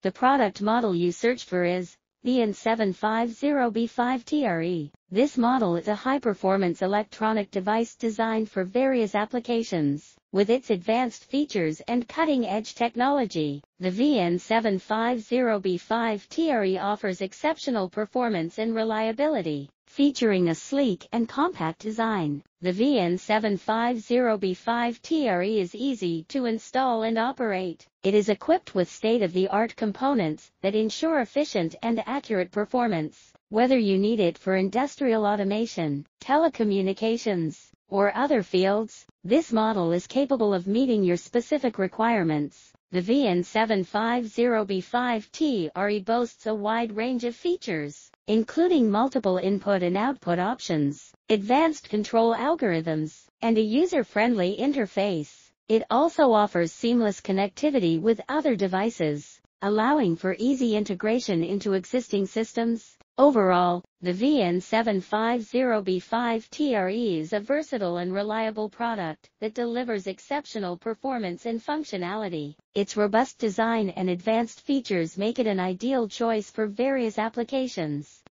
The product model you search for is Vn750B5Tr E. This model is a high-performance electronic device designed for various applications. With its advanced features and cutting-edge technology, the Vn750B5Tr E offers exceptional performance and reliability. Featuring a sleek and compact design, the Vn750B5Tr E is easy to install and operate. It is equipped with state-of-the-art components that ensure efficient and accurate performance. Whether you need it for industrial automation, telecommunications, or other fields, this model is capable of meeting your specific requirements. The Vn750B5Tr E boasts a wide range of features, including multiple input and output options, advanced control algorithms, and a user-friendly interface. It also offers seamless connectivity with other devices, allowing for easy integration into existing systems. Overall, the Vn750B5Tr E is a versatile and reliable product that delivers exceptional performance and functionality. Its robust design and advanced features make it an ideal choice for various applications.